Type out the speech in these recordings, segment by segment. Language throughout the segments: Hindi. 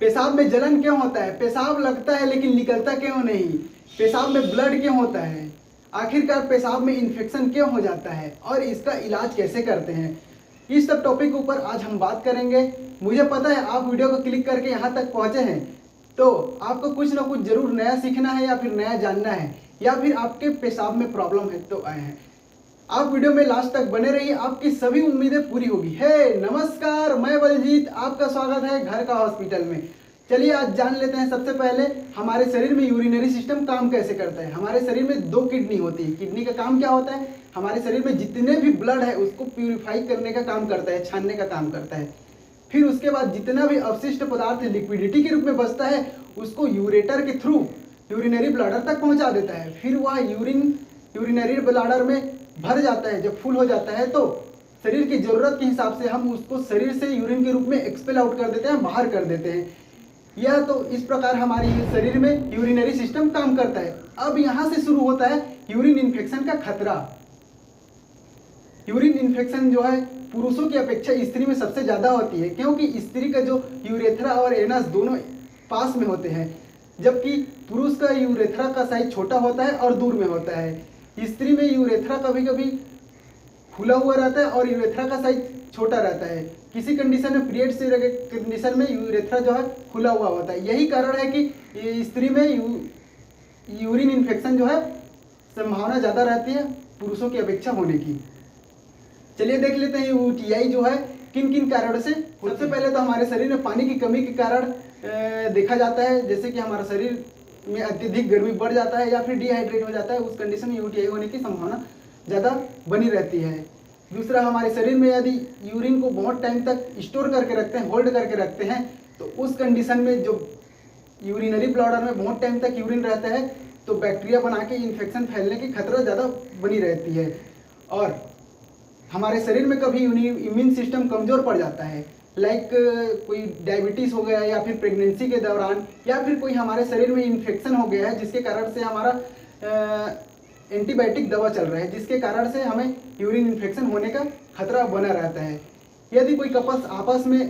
पेशाब में जलन क्यों होता है? पेशाब लगता है लेकिन निकलता क्यों नहीं? पेशाब में ब्लड क्यों होता है? आखिरकार पेशाब में इन्फेक्शन क्यों हो जाता है और इसका इलाज कैसे करते हैं? इस सब टॉपिक के ऊपर आज हम बात करेंगे। मुझे पता है आप वीडियो को क्लिक करके यहाँ तक पहुँचे हैं तो आपको कुछ ना कुछ जरूर नया सीखना है या फिर नया जानना है या फिर आपके पेशाब में प्रॉब्लम है तो आए हैं। आप वीडियो में लास्ट तक बने रहिए, आपकी सभी उम्मीदें पूरी होगी। हे नमस्कार, मैं बलजीत, आपका स्वागत है घर का हॉस्पिटल में। चलिए आज जान लेते हैं सबसे पहले हमारे शरीर में यूरिनरी सिस्टम काम कैसे करता है। हमारे शरीर में 2 किडनी होती है। किडनी का काम क्या होता है? हमारे शरीर में जितने भी ब्लड है उसको प्यूरिफाई करने का काम करता है, छानने का काम करता है। फिर उसके बाद जितना भी अवशिष्ट पदार्थ लिक्विडिटी के रूप में बचता है उसको यूरेटर के थ्रू यूरिनरी ब्लैडर तक पहुंचा देता है। फिर वह यूरिनरी ब्लैडर में भर जाता है। जब फुल हो जाता है तो शरीर की जरूरत के हिसाब से हम उसको शरीर से यूरिन के रूप में एक्सपेल आउट कर देते हैं, बाहर कर देते हैं। यह तो इस प्रकार हमारे शरीर में यूरिनरी सिस्टम काम करता है। अब यहाँ से शुरू होता है यूरिन इन्फेक्शन का खतरा। यूरिन इन्फेक्शन जो है पुरुषों की अपेक्षा स्त्री में सबसे ज्यादा होती है, क्योंकि स्त्री का जो यूरेथ्रा और एनस दोनों पास में होते हैं, जबकि पुरुष का यूरेथ्रा का साइज छोटा होता है और दूर में होता है। स्त्री में यूरेथ्रा कभी कभी खुला हुआ रहता है और यूरेथ्रा का साइज छोटा रहता है। किसी कंडीशन में पीरियड से कंडीशन में यूरेथ्रा जो है खुला हुआ होता है। यही कारण है कि स्त्री में यूरिन इन्फेक्शन जो है संभावना ज़्यादा रहती है पुरुषों की अपेक्षा होने की। चलिए देख लेते हैं यूटीआई जो है किन किन कारणों से। सबसे पहले तो हमारे शरीर में पानी की कमी के कारण देखा जाता है, जैसे कि हमारा शरीर में अत्यधिक गर्मी बढ़ जाता है या फिर डिहाइड्रेट हो जाता है, उस कंडीशन में यूटीआई होने की संभावना ज़्यादा बनी रहती है। दूसरा, हमारे शरीर में यदि यूरिन को बहुत टाइम तक स्टोर करके रखते हैं, होल्ड करके रखते हैं, तो उस कंडीशन में जो यूरिनरी ब्लैडर में बहुत टाइम तक यूरिन रहता है तो बैक्टीरिया बना के इन्फेक्शन फैलने की खतरा ज़्यादा बनी रहती है। और हमारे शरीर में कभी इम्यून सिस्टम कमज़ोर पड़ जाता है, लाइक कोई डायबिटीज़ हो गया या फिर प्रेगनेंसी के दौरान या फिर कोई हमारे शरीर में इन्फेक्शन हो गया है जिसके कारण से हमारा एंटीबायोटिक दवा चल रहा है, जिसके कारण से हमें यूरिन इन्फेक्शन होने का खतरा बना रहता है। यदि कोई कपल्स आपस में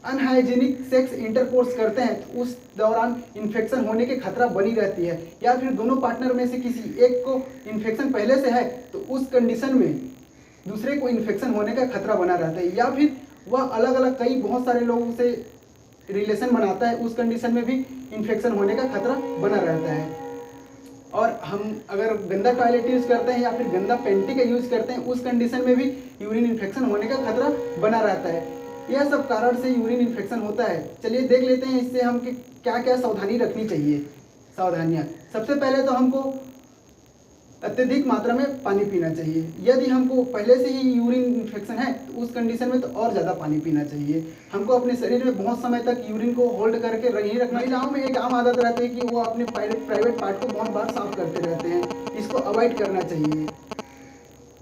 अनहाइजीनिक सेक्स इंटरकोर्स करते हैं तो उस दौरान इन्फेक्शन होने की खतरा बनी रहती है। या फिर दोनों पार्टनर में से किसी एक को इन्फेक्शन पहले से है तो उस कंडीशन में दूसरे को इन्फेक्शन होने का खतरा बना रहता है। या फिर वह अलग अलग बहुत सारे लोगों से रिलेशन बनाता है, उस कंडीशन में भी इन्फेक्शन होने का खतरा बना रहता है। और हम अगर गंदा टॉयलेट यूज़ करते हैं या फिर गंदा पेंटी का यूज़ करते हैं, उस कंडीशन में भी यूरिन इन्फेक्शन होने का खतरा बना रहता है। यह सब कारण से यूरिन इन्फेक्शन होता है। चलिए देख लेते हैं इससे हम क्या क्या सावधानी रखनी चाहिए। सावधानियाँ, सबसे पहले तो हमको अत्यधिक मात्रा में पानी पीना चाहिए। यदि हमको पहले से ही यूरिन इन्फेक्शन है तो उस कंडीशन में तो और ज़्यादा पानी पीना चाहिए। हमको अपने शरीर में बहुत समय तक यूरिन को होल्ड करके नहीं रखना। महिलाओं में एक आम आदत रहती है कि वो अपने प्राइवेट पार्ट को बहुत बार साफ करते रहते हैं, इसको अवॉइड करना चाहिए।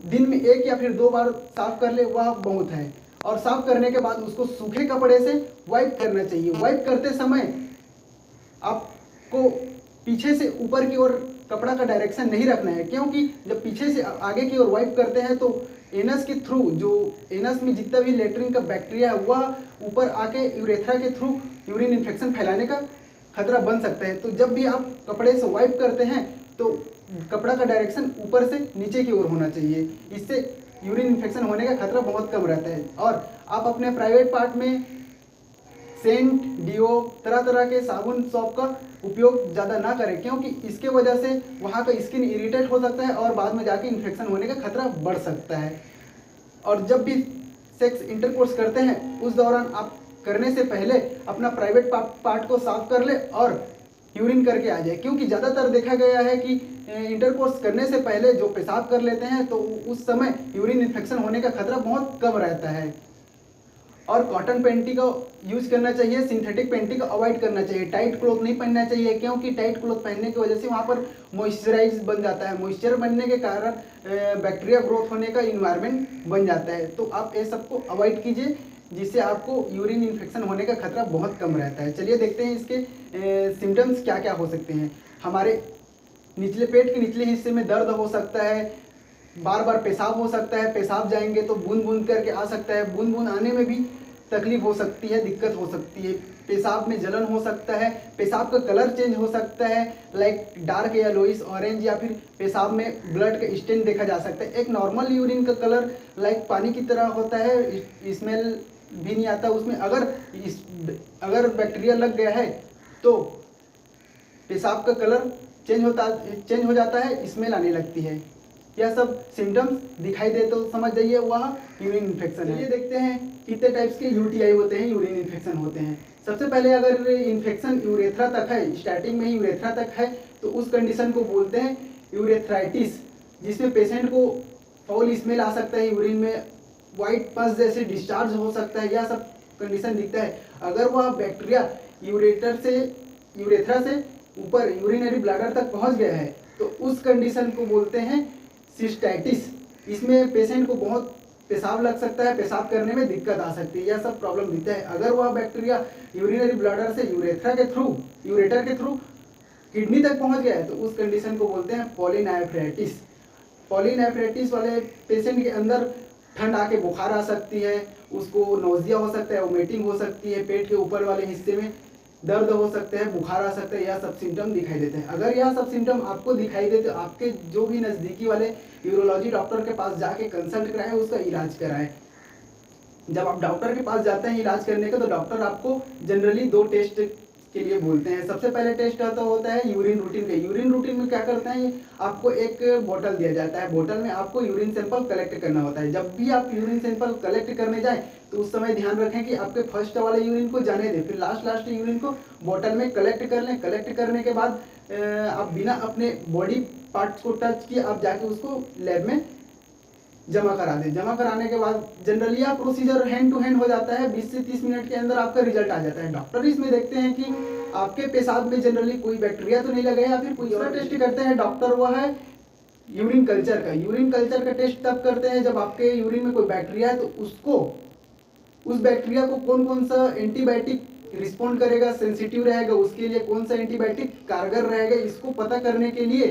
दिन में 1 या फिर 2 बार साफ कर ले वह बहुत है। और साफ करने के बाद उसको सूखे कपड़े से वाइप करना चाहिए। वाइप करते समय आपको पीछे से ऊपर की ओर कपड़ा का डायरेक्शन नहीं रखना है, क्योंकि जब पीछे से आगे की ओर वाइप करते हैं तो एनस के थ्रू, जो एनस में जितना भी लेटरिन का बैक्टीरिया है वह ऊपर आके यूरेथ्रा के थ्रू यूरिन इन्फेक्शन फैलाने का खतरा बन सकता है। तो जब भी आप कपड़े से वाइप करते हैं तो कपड़ा का डायरेक्शन ऊपर से नीचे की ओर होना चाहिए। इससे यूरिन इन्फेक्शन होने का खतरा बहुत कम रहता है। और आप अपने प्राइवेट पार्ट में सेंट, डिओ, तरह तरह के साबुन, सॉप का उपयोग ज़्यादा ना करें, क्योंकि इसके वजह से वहाँ का स्किन इरिटेट हो सकता है और बाद में जाके इन्फेक्शन होने का खतरा बढ़ सकता है। और जब भी सेक्स इंटरकोर्स करते हैं उस दौरान आप करने से पहले अपना प्राइवेट पार्ट को साफ कर ले और यूरिन करके आ जाए, क्योंकि ज़्यादातर देखा गया है कि इंटरकोर्स करने से पहले जो पेशाब कर लेते हैं तो उस समय यूरिन इन्फेक्शन होने का खतरा बहुत कम रहता है। और कॉटन पेंटी का यूज करना चाहिए, सिंथेटिक पेंटी का अवॉइड करना चाहिए। टाइट क्लॉथ नहीं पहनना चाहिए, क्योंकि टाइट क्लॉथ पहनने की वजह से वहाँ पर मॉइस्चराइज बन जाता है। मॉइस्चर बनने के कारण बैक्टीरिया ग्रोथ होने का इन्वायरमेंट बन जाता है। तो आप ये सबको अवॉइड कीजिए, जिससे आपको यूरिन इन्फेक्शन होने का खतरा बहुत कम रहता है। चलिए देखते हैं इसके सिम्टम्स क्या क्या हो सकते हैं। हमारे निचले पेट के निचले हिस्से में दर्द हो सकता है, बार बार पेशाब हो सकता है, पेशाब जाएंगे तो बूंद बूंद करके आ सकता है। बूंद बूंद आने में भी तकलीफ हो सकती है, दिक्कत हो सकती है। पेशाब में जलन हो सकता है, पेशाब का कलर चेंज हो सकता है, लाइक डार्क येलोइश ऑरेंज, या फिर पेशाब में ब्लड का स्टेन देखा जा सकता है। एक नॉर्मल यूरिन का कलर लाइक पानी की तरह होता है, स्मेल भी नहीं आता उसमें। अगर बैक्टीरिया लग गया है तो पेशाब का कलर चेंज हो जाता है, स्मेल आने लगती है। यह सब सिम्टम्स दिखाई दे तो समझ जाइए वह यूरिन इन्फेक्शन है। ये देखते हैं कितने टाइप्स के यूटीआई होते हैं, यूरिन इन्फेक्शन होते हैं। सबसे पहले अगर इन्फेक्शन यूरेथ्रा तक है, स्टार्टिंग में ही यूरेथ्रा तक है, तो उस कंडीशन को बोलते हैं यूरेथ्राइटिस, जिसमें पेशेंट को फाउल स्मेल आ सकता है, यूरिन में वाइट पस जैसे डिस्चार्ज हो सकता है, यह सब कंडीशन दिखता है। अगर वह बैक्टीरिया यूरेथ्रा से ऊपर यूरिनरी ब्लैडर तक पहुंच गया है तो उस कंडीशन को बोलते हैं सिस्टाइटिस। इसमें पेशेंट को बहुत पेशाब लग सकता है, पेशाब करने में दिक्कत आ सकती है, यह सब प्रॉब्लम दिखता है। अगर वह बैक्टीरिया यूरिनरी ब्लैडर से यूरेटर के थ्रू किडनी तक पहुंच गया है तो उस कंडीशन को बोलते हैं पॉलीनाइफ्राइटिस। पॉलीनाइफ्राइटिस वाले पेशेंट के अंदर ठंड आके बुखार आ सकती है, उसको नोजिया हो सकता है, वोमिटिंग हो सकती है, पेट के ऊपर वाले हिस्से में दर्द हो सकते हैं, बुखार आ सकता है, यह सब सिम्टम दिखाई देते हैं। अगर यह सब सिम्टम आपको दिखाई दे तो आपके जो भी नज़दीकी वाले यूरोलॉजी डॉक्टर के पास जाके कंसल्ट कराएं, उसका इलाज कराएं। जब आप डॉक्टर के पास जाते हैं इलाज करने का तो डॉक्टर आपको जनरली 2 टेस्ट के लिए बोलते हैं। सबसे पहले टेस्ट होता है यूरिन रूटीन का। यूरिन रूटीन में क्या करते हैं, आपको एक बोतल दिया जाता है, बोतल में आपको यूरिन सैंपल कलेक्ट करना होता है। जब भी आप यूरिन सैंपल कलेक्ट करने जाए तो उस समय ध्यान रखें कि आपके फर्स्ट वाले यूरिन को जाने दें, फिर लास्ट यूरिन को बोतल में कलेक्ट कर लें। कलेक्ट करने के बाद आप बिना अपने बॉडी पार्ट्स को टच किए आप जाके उसको लैब में जमा करा दें। जमा कराने के बाद जनरली आप प्रोसीजर हैंड टू हैंड हो जाता है, 20 से 30 मिनट के अंदर आपका रिजल्ट आ जाता है। डॉक्टर इसमें देखते हैं कि आपके पेशाब में जनरली कोई बैक्टीरिया तो नहीं लगा है या फिर कोई और टेस्ट करते हैं डॉक्टर, वो है यूरिन कल्चर का। यूरिन कल्चर का टेस्ट तब करते हैं जब आपके यूरिन में कोई बैक्टीरिया है तो उस बैक्टीरिया को कौन कौन सा एंटीबायोटिक रिस्पॉन्ड करेगा, सेंसिटिव रहेगा, उसके लिए कौन सा एंटीबायोटिक कारगर रहेगा, इसको पता करने के लिए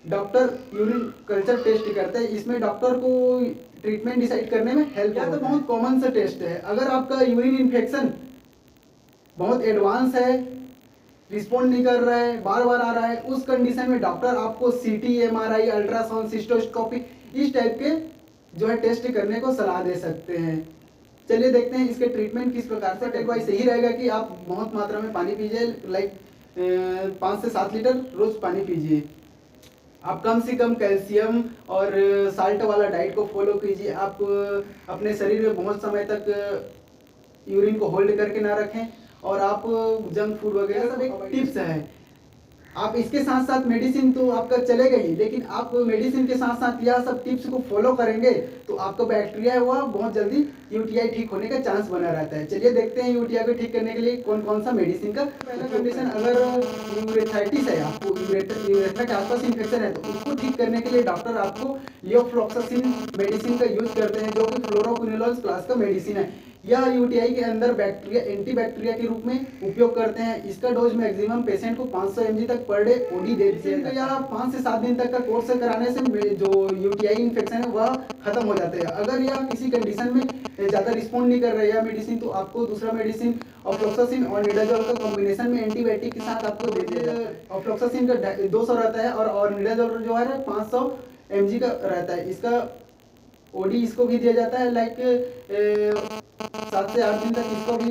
डॉक्टर यूरिन कल्चर टेस्ट करते हैं। इसमें डॉक्टर को ट्रीटमेंट डिसाइड करने में हेल्प होता है। तो बहुत कॉमन सा टेस्ट है। अगर आपका यूरिन इन्फेक्शन बहुत एडवांस है, रिस्पॉन्ड नहीं कर रहा है, बार बार आ रहा है, उस कंडीशन में डॉक्टर आपको सीटी, एमआरआई, अल्ट्रासाउंड, सिस्टोस्कोपी इस टाइप के जो है टेस्ट करने को सलाह दे सकते हैं। चलिए देखते हैं इसके ट्रीटमेंट किस प्रकार से। एडवाइस यही रहेगा कि आप बहुत मात्रा में पानी पीजिए, लाइक 5 से 7 लीटर रोज पानी पीजिए। आप कम से कम कैल्शियम और साल्ट वाला डाइट को फॉलो कीजिए। आप अपने शरीर में बहुत समय तक यूरिन को होल्ड करके ना रखें, और आप जंक फूड वगैरह सब एक टिप्स है। आप इसके साथ साथ मेडिसिन तो आपका चलेगा ही, लेकिन आप मेडिसिन के साथ साथ यह सब टिप्स को फॉलो करेंगे तो आपका बैक्टीरिया है वह बहुत जल्दी यूटीआई ठीक होने का चांस बना रहता है। चलिए देखते हैं यूटीआई को ठीक करने के लिए कौन कौन सा मेडिसिन का। पहला कंडीशन, अगर यूरेथ्राइटिस है, आपको यूरेथ्रा के आसपास इन्फेक्शन है तो उसको ठीक करने के लिए डॉक्टर आपको लियोफ्लॉक्सासिन मेडिसिन का यूज करते हैं, जो कि फ्लोरोक्विनोलोल क्लास का मेडिसिन है। यह यूटीआई के अंदर बैक्टीरिया एंटीबैक्टीरिया के रूप में उपयोग करते हैं। इसका डोज मैक्सिमम पेशेंट को 500 mg तक पर डे ओडी देते हैं। यह 5 से 7 दिन तक का कोर्स कराने से जो यूटीआई इन्फेक्शन है वह खत्म हो जाता है। अगर यह किसी कंडीशन में ज़्यादा रिस्पॉन्ड नहीं कर रहा है यह मेडिसिन, तो आपको दूसरा मेडिसिन ऑफ्लॉक्सासिन और निडाजोल का कॉम्बिनेशन में एंटीबायोटिक के साथ आपको देते हैं। ऑफ्लॉक्सासिन का 200 रहता है और निडाजोल जो है 500 mg का रहता है। इसका ओडी इसको भी दिया जाता है, लाइक 7 से 8 दिन तक इसको भी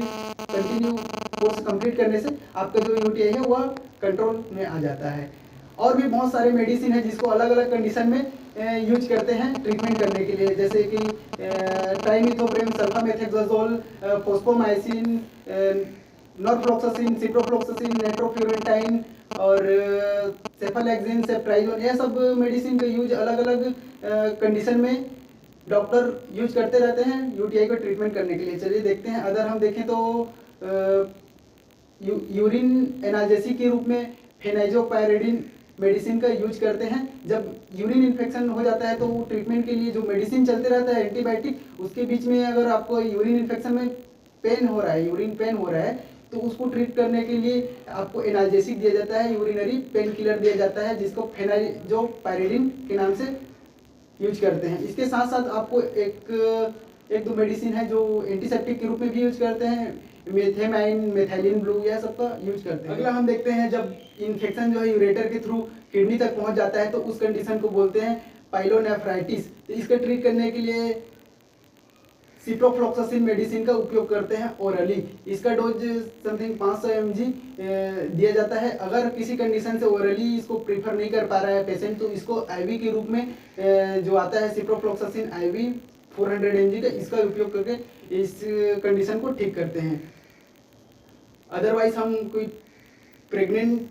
कंटिन्यू कोर्स कंप्लीट करने से आपका जो यूटीआई है वह कंट्रोल में आ जाता है। और भी बहुत सारे मेडिसिन है जिसको अलग अलग कंडीशन में यूज करते हैं ट्रीटमेंट करने के लिए, जैसे कि ट्राइमिथोप्रेम, सल्फामेथेक्साजोल, फोस्फोमाइसिन, नॉरफ्लॉक्सासिन, सिप्रोफ्लॉक्सासिन, नेट्रोफ्लोरेंटाइन और सेफालेक्सिन, सेफ्ट्राइजोन, यह सब मेडिसिन का यूज अलग अलग कंडीशन में डॉक्टर यूज करते रहते हैं यूटीआई को ट्रीटमेंट करने के लिए। चलिए देखते हैं। अगर हम देखें तो यूरिन एनाल्जेसिक के रूप में फेनाइजोपायरिडिन मेडिसिन का यूज करते हैं। जब यूरिन इन्फेक्शन हो जाता है तो ट्रीटमेंट के लिए जो मेडिसिन चलते रहता है एंटीबायोटिक, उसके बीच में अगर आपको यूरिन इन्फेक्शन में पेन हो रहा है, यूरिन पेन हो रहा है, तो उसको ट्रीट करने के लिए आपको एनाल्जेसिक दिया जाता है, यूरिनरी पेन किलर दिया जाता है, जिसको फेनाइजोपायरिडिन के नाम से यूज करते हैं। इसके साथ साथ आपको एक दो मेडिसिन है जो एंटीसेप्टिक के रूप में भी यूज करते हैं, मेथेमाइन, मेथाइलिन ब्लू, यह सब का यूज करते हैं। अगला हम देखते हैं जब इन्फेक्शन जो है यूरेटर के थ्रू किडनी तक पहुंच जाता है तो उस कंडीशन को बोलते हैं पाइलोनेफ्राइटिस। तो इसका ट्रीट करने के लिए सिप्रोफ्लॉक्सासिन मेडिसिन का उपयोग करते हैं ओरली। इसका डोज समथिंग 500 mg दिया जाता है। अगर किसी कंडीशन से ओरली इसको प्रीफर नहीं कर पा रहा है पेशेंट तो इसको आईवी के रूप में जो आता है सिप्रोफ्लॉक्सासिन आईवी 400 mg का, इसका उपयोग करके इस कंडीशन को ठीक करते हैं। अदरवाइज हम कोई प्रेग्नेंट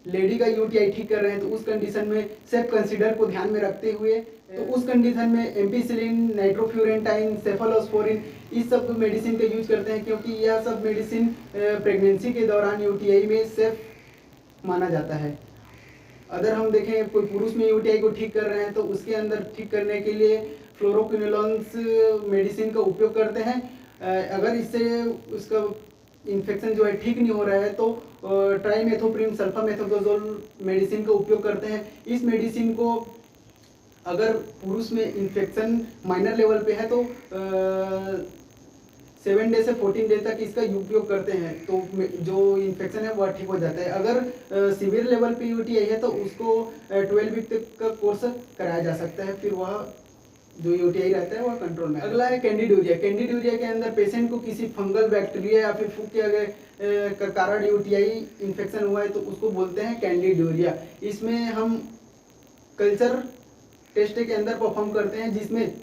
लेडी का यूटीआई ठीक कर रहे हैं तो उस कंडीशन में सेफ कंसीडर को ध्यान में रखते हुए तो उस कंडीशन में एम्पिसिलिन, नाइट्रोफ्यूरेंटाइन, सेफालोस्पोरिन इस सब मेडिसिन का यूज करते हैं, क्योंकि यह सब मेडिसिन प्रेगनेंसी के दौरान यूटीआई में सेफ माना जाता है। अगर हम देखें कोई पुरुष में यूटीआई को ठीक कर रहे हैं तो उसके अंदर ठीक करने के लिए फ्लोरोक्विनोलोन्स मेडिसिन का उपयोग करते हैं। अगर इससे उसका इन्फेक्शन जो है ठीक नहीं हो रहा है तो ट्राइमेथोप्रिम सल्फामेथोक्सोजोल मेडिसिन का उपयोग करते हैं। इस मेडिसिन को अगर पुरुष में इन्फेक्शन माइनर लेवल पे है तो 7 डे से 14 डे तक इसका उपयोग करते हैं तो जो इन्फेक्शन है वह ठीक हो जाता है। अगर सीवियर लेवल पे यूटीआई है तो उसको 12 वीक तक का कोर्स कराया जा सकता है, फिर वह जो यूटीआई रहता है वह कंट्रोल में। अगला है कैंडिड्यूरिया। कैंडिड्यूरिया के अंदर पेशेंट को किसी फंगल बैक्टीरिया या फिर फूग के कारण यूटीआई इन्फेक्शन हुआ है तो उसको बोलते हैं कैंडिड्यूरिया। इसमें हम कल्चर टेस्ट के अंदर परफॉर्म करते हैं जिसमें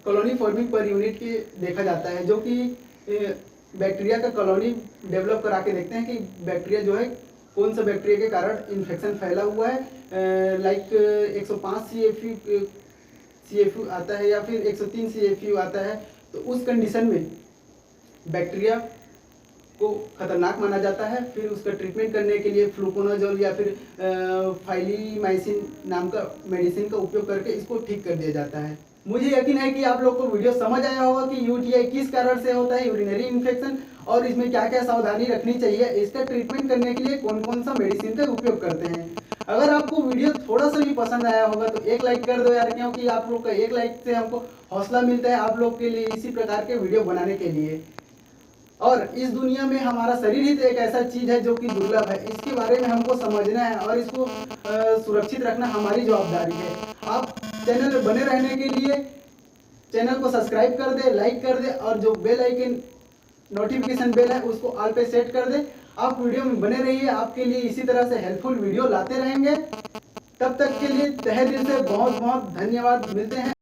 कॉलोनी फॉर्मिंग पर यूनिट के देखा जाता है, जो कि बैक्टीरिया का कॉलोनी डेवलप करा के देखते हैं कि बैक्टीरिया जो है कौन सा बैक्टीरिया के कारण इन्फेक्शन फैला हुआ है। लाइक 105 CFU आता है या फिर 103 CFU आता है तो उस कंडीशन में बैक्टीरिया को खतरनाक माना जाता है। फिर उसका ट्रीटमेंट करने के लिए फ्लूकोनाजोल या फिर फाइलीमाइसिन नाम का मेडिसिन का उपयोग करके इसको ठीक कर दिया जाता है। मुझे यकीन है कि आप लोग को वीडियो समझ आया होगा कि यूटीआई किस कारण से होता है, यूरिनरी इन्फेक्शन, और इसमें क्या क्या सावधानी रखनी चाहिए, इसका ट्रीटमेंट करने के लिए कौन कौन सा मेडिसिन का उपयोग करते हैं। अगर आपको वीडियो थोड़ा सा भी पसंद आया होगा तो एक लाइक कर दो यार, क्योंकि आप लोग का एक लाइक से हमको हौसला मिलता है आप लोग के लिए इसी प्रकार के वीडियो बनाने के लिए। और इस दुनिया में हमारा शरीर ही तो एक ऐसा चीज है जो कि दुर्लभ है, इसके बारे में हमको समझना है और इसको सुरक्षित रखना हमारी जवाबदारी है। आप चैनल में बने रहने के लिए चैनल को सब्सक्राइब कर दे, लाइक कर दे और जो बेल आइकन नोटिफिकेशन बेल है उसको ऑल पे सेट कर दे। आप वीडियो में बने रहिए, आपके लिए इसी तरह से हेल्पफुल वीडियो लाते रहेंगे। तब तक के लिए तहे दिल से बहुत बहुत धन्यवाद। मिलते हैं